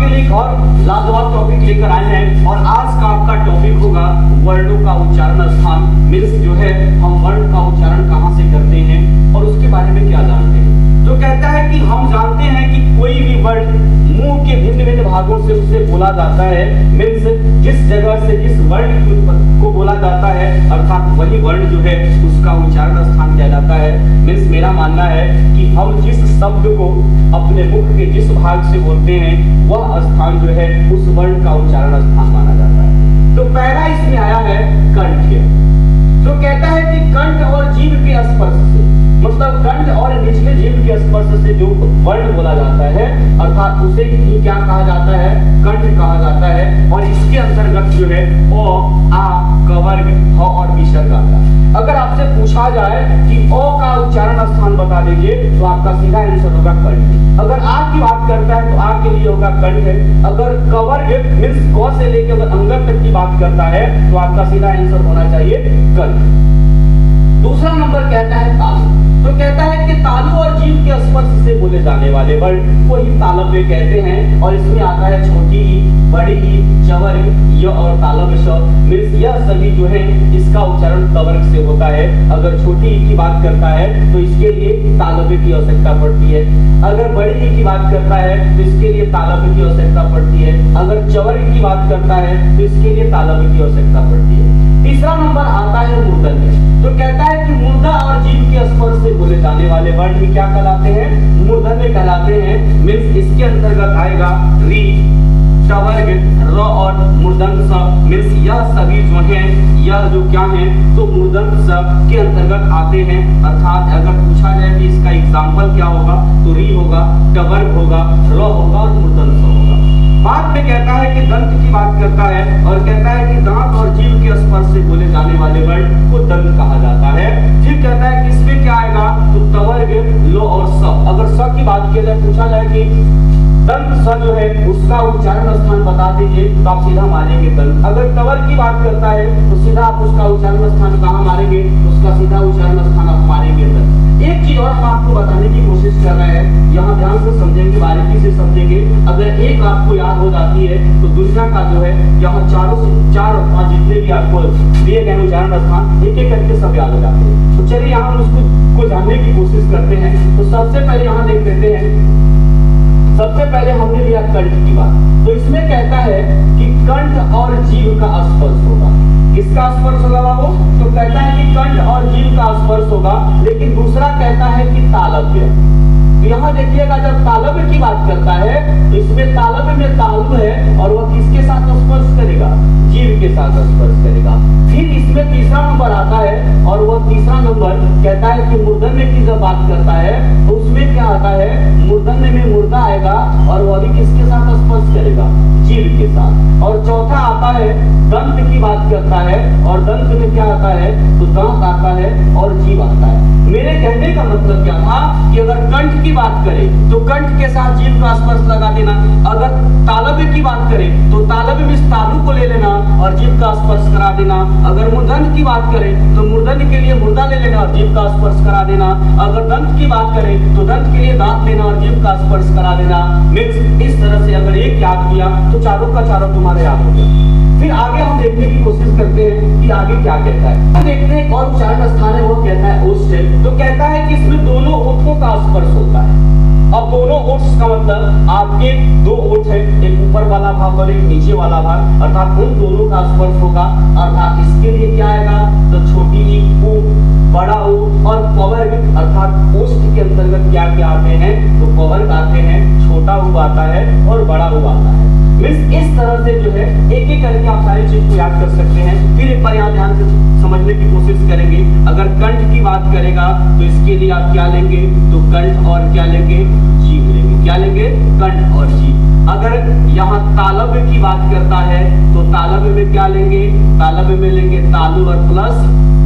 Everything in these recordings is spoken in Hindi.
आपके लिए एक और लाजवाब टॉपिक लेकर आए हैं और आज का आपका टॉपिक होगा वर्णों का उच्चारण स्थान। मीन्स जो है हम वर्ण का उच्चारण कहाँ से करते हैं और उसके बारे में क्या जानते हैं। तो कहता है कि हम जानते हैं कि कोई भी वर्ण मुंह के भिन्न भिन्न भागों से उसे बोला जाता है। मीन्स जिस जगह से जिस वर्ण को बोला जाता है अर्थात वही वर्ण जो है उसका उच्चारण स्थान कहलाता है। मीन्स मेरा मानना है कि हम जिस शब्द को अपने मुख के जिस भाग से बोलते हैं वह स्थान जो है उस वर्ण का उच्चारण स्थान माना जाता है। तो पहला इसमें आया है कंठ। तो कहता है कि कंठ और जीभ के स्पर्श से, मतलब कंठ और निचले जीभ के स्पर्श से जो वर्ण बोला जाता है अर्थात उसे ही क्या कहा जाता है, कंठ कहा जाता है। और इसके अंतर्गत जो है ओ, आ, कवर्ग, ह और विसर्ग आता है। अगर आपसे पूछा जाए कि ओ का उच्चारण स्थान बता दीजिए तो आपका सीधा आंसर होगा कंठ। अगर आ की बात करता है तो आ के लिए होगा कंठ। अगर कवर्ग मीन्स क से लेकर अगर अंगत तक की बात करता है तो आपका सीधा आंसर होना चाहिए कंठ। दूसरा नंबर कहता है तालु। तो कहता है कि तालु और जीभ के स्पर्श से बोले जाने वाले वर्ण को ही तालव्य कहते हैं। और इसमें आता है छोटी ई, बड़ी ई, चवर य और तालव्य श। मीन्स यह सभी जो है इसका उच्चारण तवर्ग से होता है। अगर छोटी ई की बात करता है तो इसके लिए तालव्य की आवश्यकता पड़ती है। अगर बड़ी ई की बात करता है तो इसके लिए तालव्य की आवश्यकता पड़ती है। अगर चवर की बात करता है तो इसके लिए तालव्य की आवश्यकता पड़ती है। तीसरा नंबर आता है मूर्धन्य। तो कहता है कि मूर्धा और जीभ के स्पर्श से बोले जाने वाले वर्ण भी क्या कहलाते हैं, मूर्धन्य कहलाते हैं। मीन्स इसके अंतर्गत आएगा री, टवर्ग, र और मूर्धन्य स। मीन्स यह सभी जो हैं यह जो क्या हैं तो मूर्धन्य स के अंतर्गत आते हैं। अर्थात अगर पूछा जाए कि इसका एग्जाम्पल क्या होगा तो री होगा, टवर्ग होगा, र होगा और मूर्धन्य स होगा। बाद में कहता है कि दंत की बात करता है और कहता है कि दांत और जीभ के स्पर्श से बोले जाने वाले वर्ण को दंत कहा जाता है। फिर कहता है कि इसमें क्या आएगा तो तवर्ग, लो और स। अगर स की बात की जाए, पूछा जाए कि दंत स जो है उसका उच्चारण स्थान बता दीजिए तो आप सीधा मारेंगे दंत। अगर तवर की बात करता है तो सीधा आप उसका उच्चारण स्थान कहाँ मारेंगे, उसका सीधा उच्चारण स्थान आप मारेंगे दंत। एक चीज और हम आपको बताने की कोशिश कर रहे हैं, यहाँ ध्यान से समझेंगे, बारीकी से समझेंगे। अगर एक आपको याद हो जाती है तो दुनिया का जो है यहाँ चारों से चार और पांच जितने भी आपको दिए गए उच्चारण स्थान एक एक करके सब याद हो जाते हैं। तो चलिए यहाँ हम उसको जानने की कोशिश करते हैं। तो सबसे पहले यहाँ देख लेते हैं। सबसे पहले हमने लिया कंठ की बात। तो इसमें कहता है कि कंठ और जीभ का स्पर्श होगा। किसका स्पर्श होगा बाबू, तो कहता है कि कंठ और जीभ का स्पर्श होगा। लेकिन दूसरा कहता है कि तालव्य। तो यहाँ देखिएगा जब तालव्य की बात करता है तो इसमें तालव्य में तालु है और वह किसके साथ स्पर्श करेगा, जीभ के साथ स्पर्श करेगा। फिर इसमें तीसरा नंबर आता है और वह तीसरा नंबर कहता है कि मूर्धन्य की जब बात करता है तो उसमें क्या आता है, मूर्धन्य में मुर्दा आएगा और वह भी किसके साथ स्पर्श करेगा, जीभ के साथ। और चौथा आता है दंत की बात करता है और दंत में क्या आता है तो दांत आता है और जीभ आता है। मेरे कहने का मतलब क्या था कि अगर कंठ की बात करें तो कंठ के साथ जीभ का स्पर्श लगा देना। अगर तालव्य की बात करें तो तालव्य में तालु को ले लेना और जीभ का स्पर्श करा देना। अगर मूर्धन्य की बात करें तो मूर्धन्य के लिए मुर्दा ले लेना और जीभ का स्पर्श करा देना। अगर दंत की बात करें तो दंत के लिए दांत लेना और जीभ का स्पर्श करा देना। मीन्स इस तरह से अगर एक याद किया तो चारों का चारों तुम्हारे याद हो गया। फिर आगे हम देखने की कोशिश करते हैं कि आगे क्या कहता है। तो देखते हैं एक और उच्चारण स्थान है, वो कहता है ओष्ठ। तो कहता है कि इसमें दोनों ओठों का स्पर्श होता है। अब दोनों ओठ का मतलब आपके दो ओठ है, एक ऊपर वाला भाग और एक नीचे वाला भाग, अर्थात उन दोनों का स्पर्श होगा। अर्थात इसके लिए क्या आएगा तो छोटी ई, ऊ, बड़ा ऊ और कवर्ग। अर्थात ओष्ठ के अंतर्गत क्या क्या आते हैं तो कवर्ग आते हैं, छोटा ऊ आता है और बड़ा ऊ आता है। इस तरह से जो है एक एक करके आप सारी चीज को याद कर सकते हैं। फिर एक बार यहाँ ध्यान से समझने की कोशिश करेंगे। अगर कंठ की बात करेगा तो इसके लिए आप क्या लेंगे तो कंठ और क्या लेंगे, जीभ लेंगे। क्या लेंगे, कंठ और जीभ। अगर यहाँ तालव्य की बात करता है तो तालव्य में क्या लेंगे, तालव्य में लेंगे तालु और प्लस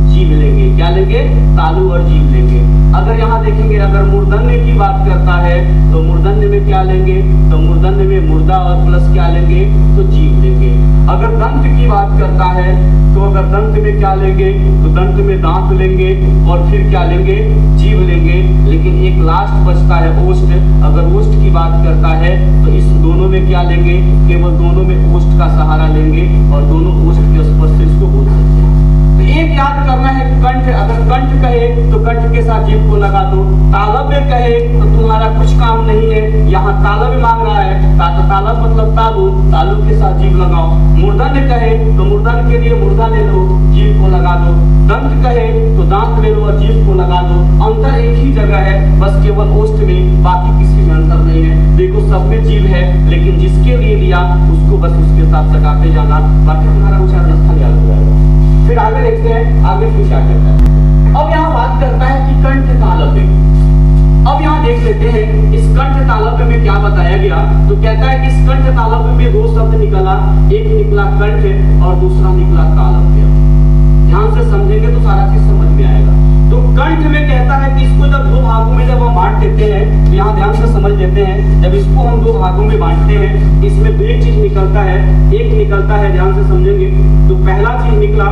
जीभ लेंगे। क्या लेंगे, तालु और जीभ लेंगे। अगर यहाँ देखेंगे अगर मूर्धन्य की बात करता है तो मूर्धन्य में क्या लेंगे तो मूर्धन्य में मुर्दा और प्लस क्या लेंगे तो जीभ लेंगे। अगर दंत की बात करता है तो अगर दंत में क्या लेंगे तो दंत में दांत लेंगे और फिर क्या लेंगे, जीभ लेंगे। लेकिन एक लास्ट बचता है ओष्ठ। अगर ओष्ठ की बात करता है तो इस दोनों में क्या क्या लेंगे, केवल दोनों में ओष्ठ का सहारा लेंगे और दोनों ओष्ठ के स्पर्श से इसको बोल सकते हैं। तो एक याद करना है, कंठ, अगर कंठ कहे तो कंठ के साथ जीभ को लगा दो। तालव्य कहे तो तुम्हारा कुछ काम नहीं है, यहाँ तालव्य मांग रहा है, तालव मतलब तालु, तालु के साथ जीभ लगाओ। मूर्धन्य कहे तो मूर्धन्य के लिए मूर्धा ले लो, जीभ को लगा दो। दंत कहे तो दांत ले लो और जीभ को लगा दो। अंतर एक ही जगह है, बस केवल ओष्ठ में, बाकी किसी में अंतर नहीं है। देखो सब में जीभ है, लेकिन जिसके लिए लिया उसको बस उसके साथ लगाते जाना, बाकी तुम्हारा उच्चारण स्थल याद हो जाएगा। फिर आगे देखते हैं, आगे फिर क्या कहता है। अब यहाँ बात करता है कि कंठ तालव्य। अब यहाँ देख लेते हैं इस कंठ तालव्य में क्या बताया गया। तो कहता है कि इस कंठ तालव्य में दो शब्द निकला, एक निकला कंठ और दूसरा निकला तालव्य। ध्यान से समझेंगे तो सारा चीज समझ में आएगा। तो कंठ में कहता है कि इसको जब दो भागों में जब हम बांट देते हैं, तो यहाँ ध्यान से समझ लेते हैं, जब इसको हम दो भागों में बांटते हैं, इसमें दो एक चीज निकलता है, एक निकलता है, ध्यान से समझेंगे। तो पहला चीज निकला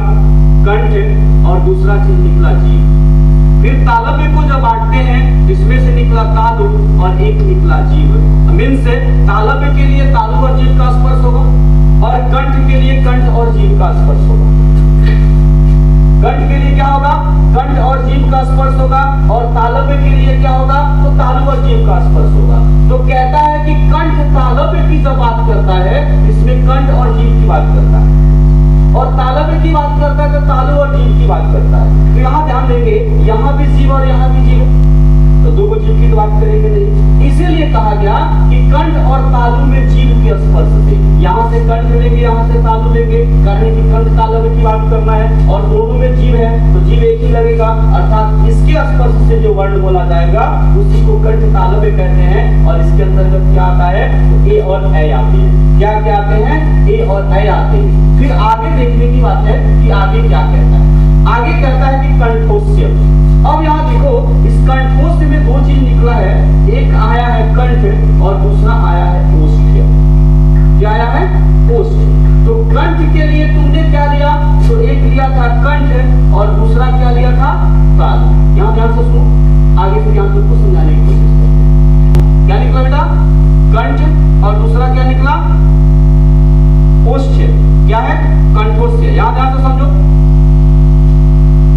कंठ और दूसरा चीज निकला जीभ। फिर तालव्य को जब बांटते हैं, इसमें से निकला तालु और एक निकला जीभ। मीन से तालव्य के लिए तालु और जीभ का स्पर्श होगा और कंठ के लिए कंठ और जीभ का स्पर्श होगा। कंठ के लिए क्या होगा, कंठ और जीभ का स्पर्श होगा, और तालव्य के लिए क्या होगा, तो तालु और जीभ का स्पर्श होगा। तो कहता है कि कंठ तालव्य की जब बात करता है, इसमें कंठ और जीभ की बात करता है, और तालव्य की बात करता है तो तालु और जीभ की बात करता है। तो यहाँ ध्यान देंगे, यहाँ भी जीभ और यहाँ भी जीभ, तो दो जीभ की तो बात करेंगे नहीं। इसीलिए कहा गया कि कंठ और तालु में जीभ के स्पर्श से, यहाँ से कंठ लेंगे, यहाँ से तालु लेंगे, कारण कि कंठ तालव्य की बात करना है और दोनों में जीभ है, तो जीभ एक ही लगेगा, अर्थात इसके स्पर्श से जो वर्ण बोला जाएगा उसी को कंठ तालव्य कहते हैं। और इसके अंतर्गत क्या आता है, तो ए और ऐ आते हैं। क्या क्या आते हैं, ए और ऐ आते हैं। फिर आगे देखने की बात है कि आगे क्या कहता है। आगे कहता है कि कंठोस्य। अब यहाँ देखो, इस कंठोस्य में दो चीज निकला है, एक आया है कंठ और दूसरा आया है ओष्ठ। क्या आया है, ओष्ठ। तो कंठ के लिए तुमने क्या लिया, तो एक लिया था कंठ और दूसरा क्या लिया था, तालु। यहाँ ध्यान से सुनो, आगे फिर यहाँ तुमको समझाने की कोशिश करते हैं। क्या निकला बेटा, कंठ और दूसरा क्या निकला, ओष्ठ। क्या है, कंठोस्य। यहाँ ध्यान से समझो,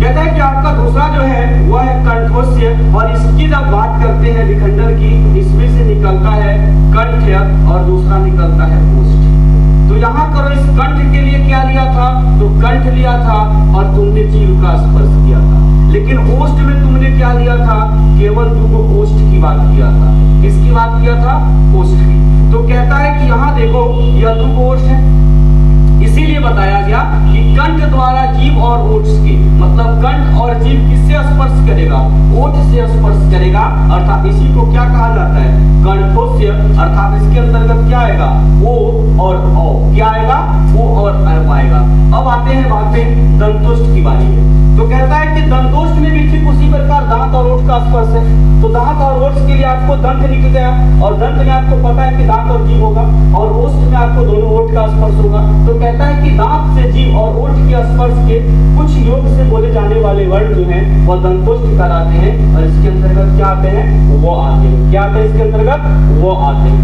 कहता है कि आपका दूसरा जो है वह है कंठोस्य, और इसकी जब बात करते हैं विखंडन की, इसमें से निकलता है कंठ और दूसरा निकलता है ओष्ठ। तो यहाँ करो, इस कंठ के लिए क्या लिया था, तो कंठ लिया था और तुमने जीभ का स्पर्श किया था। लेकिन ओष्ठ में तुमने क्या लिया था, केवल तुमको ओष्ठ की बात किया था। किसकी बात किया था, ओष्ठ की। तो कहता है कि यहाँ देखो, यह दो ओष्ठ है, इसीलिए बताया गया कि कंठ द्वारा जीभ और ओठ के, मतलब कंठ और जीभ किससे स्पर्श करेगा, ओठ से स्पर्श करेगा, अर्थात इसी को क्या कहा जाता है, कंठोस्य। अर्थात इसके अंतर्गत क्या आएगा, ओ और औ। क्या आएगा, ओ और अ आएगा। अब आते हैं बात पे दंतोष्ठ की बारी है। तो कहता है कि दंतोष्ठ में भी ठीक उसी प्रकार दांत और ओठ का स्पर्श है। तो दांत और ओठ के लिए आपको दंत निकल गया, और दंत में आपको पता है कि दांत और जीभ होगा, और ओष्ठ में आपको दोनों ओठ का स्पर्श होगा। तो कहता है कि दांत से जीभ और ओठ के स्पर्श के कुछ योग से बोले जाने वाले वर्ण जो हैं वह दंतोष्ठ कहलाते हैं, और इसके अंतर्गत क्या आते हैं, वो आते हैं। क्या आते हैं इसके अंतर्गत, वो आते हैं।